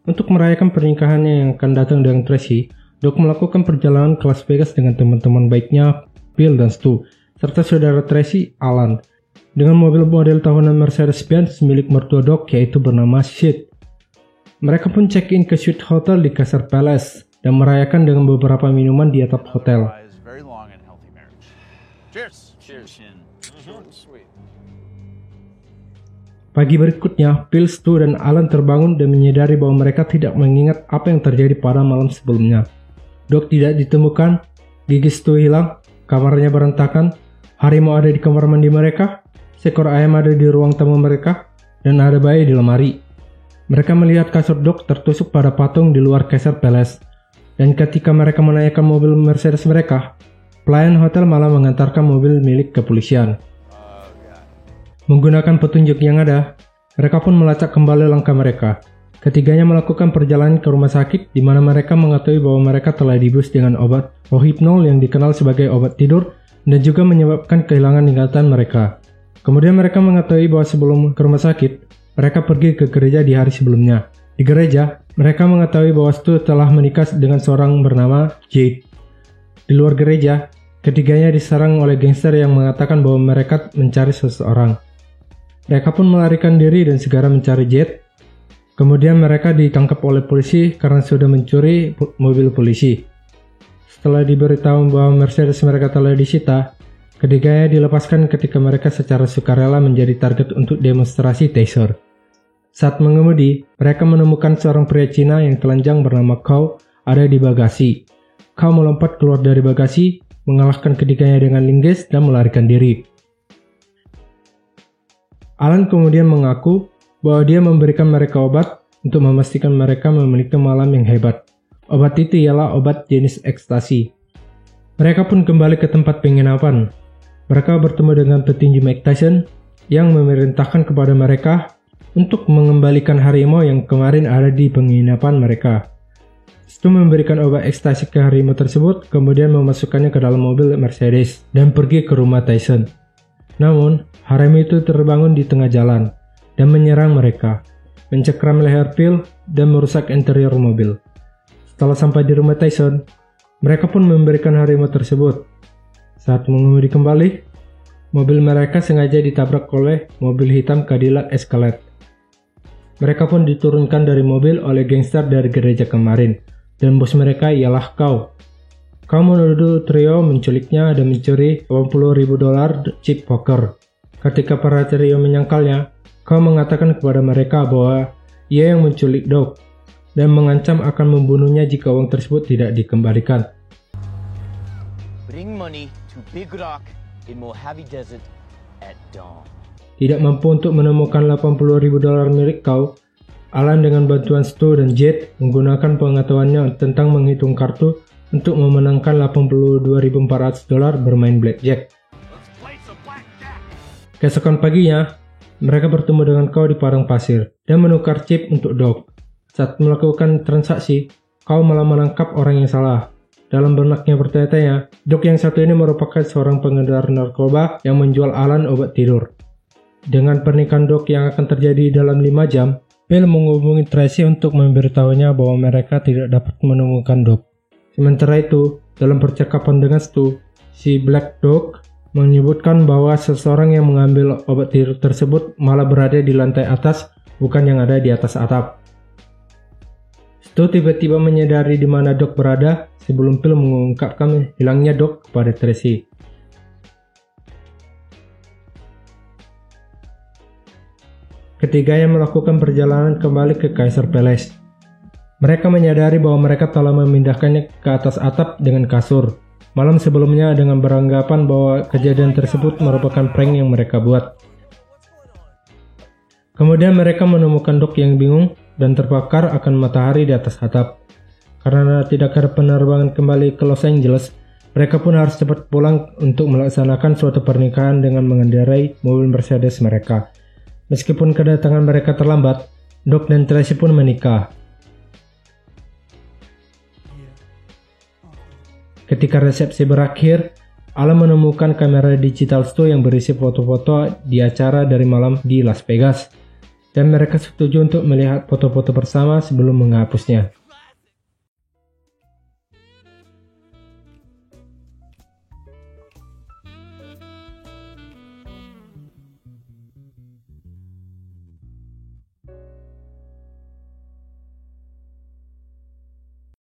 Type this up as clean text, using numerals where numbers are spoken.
Untuk merayakan pernikahannya yang akan datang dengan Tracy, Doc melakukan perjalanan ke Las Vegas dengan teman-teman baiknya Bill dan Stu, serta saudara Tracy, Alan, dengan mobil model tahunan Mercedes-Benz milik mertua Doc yaitu bernama Sid. Mereka pun check-in ke suite hotel di Caesar Palace dan merayakan dengan beberapa minuman di atap hotel. Pagi berikutnya, Bill, Stu, dan Alan terbangun dan menyadari bahwa mereka tidak mengingat apa yang terjadi pada malam sebelumnya. Doc tidak ditemukan, gigi Stu hilang, kamarnya berantakan, harimau ada di kamar mandi mereka, seekor ayam ada di ruang tamu mereka, dan ada bayi di lemari. Mereka melihat kasur Doc tertusuk pada patung di luar Caesar Palace, dan ketika mereka menaikkan mobil Mercedes mereka, pelayan hotel malah mengantarkan mobil milik kepolisian. Menggunakan petunjuk yang ada, mereka pun melacak kembali langkah mereka. Ketiganya melakukan perjalanan ke rumah sakit di mana mereka mengetahui bahwa mereka telah dibius dengan obat Rohypnol yang dikenal sebagai obat tidur dan juga menyebabkan kehilangan ingatan mereka. Kemudian mereka mengetahui bahwa sebelum ke rumah sakit, mereka pergi ke gereja di hari sebelumnya. Di gereja, mereka mengetahui bahwa Stu telah menikah dengan seorang bernama Jade. Di luar gereja, ketiganya diserang oleh gangster yang mengatakan bahwa mereka mencari seseorang. Mereka pun melarikan diri dan segera mencari Jade. Kemudian mereka ditangkap oleh polisi karena sudah mencuri mobil polisi. Setelah diberitahu bahwa Mercedes mereka telah disita, ketiganya dilepaskan ketika mereka secara sukarela menjadi target untuk demonstrasi taser. Saat mengemudi, mereka menemukan seorang pria Cina yang telanjang bernama Kau ada di bagasi. Kau melompat keluar dari bagasi, mengalahkan ketiganya dengan linggis dan melarikan diri. Alan kemudian mengaku bahwa dia memberikan mereka obat untuk memastikan mereka memiliki malam yang hebat. Obat itu ialah obat jenis ekstasi. Mereka pun kembali ke tempat penginapan. Mereka bertemu dengan petinju Mike Tyson yang memerintahkan kepada mereka untuk mengembalikan harimau yang kemarin ada di penginapan mereka. Stu memberikan obat ekstasi ke harimau tersebut, kemudian memasukkannya ke dalam mobil Mercedes dan pergi ke rumah Tyson. Namun, harimau itu terbangun di tengah jalan dan menyerang mereka, mencekram leher Bill dan merusak interior mobil. Setelah sampai di rumah Tyson, mereka pun memberikan harimau tersebut. Saat mengemudi kembali, mobil mereka sengaja ditabrak oleh mobil hitam Cadillac Escalade. Mereka pun diturunkan dari mobil oleh gangster dari gereja kemarin, dan bos mereka ialah Kau. Kau menuduh trio menculiknya dan mencuri $80.000 chip poker. Ketika para trio menyangkalnya, Kau mengatakan kepada mereka bahwa ia yang menculik Doc dan mengancam akan membunuhnya jika uang tersebut tidak dikembalikan. Bring money to Big Rock in Mojave Desert at dawn. Tidak mampu untuk menemukan $80.000 milik Kau, Alan dengan bantuan Stu dan Jade menggunakan pengetahuannya tentang menghitung kartu untuk memenangkan $82.400 bermain blackjack. Keesokan paginya, mereka bertemu dengan Kau di padang pasir dan menukar chip untuk Doc. Saat melakukan transaksi, Kau malah menangkap orang yang salah. Dalam benaknya bertanya-tanya, Doc yang satu ini merupakan seorang pengedar narkoba yang menjual Alan obat tidur. Dengan pernikahan Doc yang akan terjadi dalam 5 jam, Bill menghubungi Tracy untuk memberitahunya bahwa mereka tidak dapat menemukan Doc. Sementara itu, dalam percakapan dengan Stu, si Black Dog menyebutkan bahwa seseorang yang mengambil obat tidur tersebut malah berada di lantai atas, bukan yang ada di atas atap. Stu tiba-tiba menyadari di mana Doc berada sebelum Bill mengungkapkan hilangnya Doc kepada Tracy. Ketiganya melakukan perjalanan kembali ke Caesar Palace. Mereka menyadari bahwa mereka telah memindahkannya ke atas atap dengan kasur. Malam sebelumnya dengan beranggapan bahwa kejadian tersebut merupakan prank yang mereka buat. Kemudian mereka menemukan Doc yang bingung dan terbakar akan matahari di atas atap. Karena tidak ada penerbangan kembali ke Los Angeles, mereka pun harus cepat pulang untuk melaksanakan suatu pernikahan dengan mengendarai mobil Mercedes mereka. Meskipun kedatangan mereka terlambat, Doc dan Tracy pun menikah. Ketika resepsi berakhir, Alan menemukan kamera digital Stu yang berisi foto-foto di acara dari malam di Las Vegas. dan mereka setuju untuk melihat foto-foto bersama sebelum menghapusnya.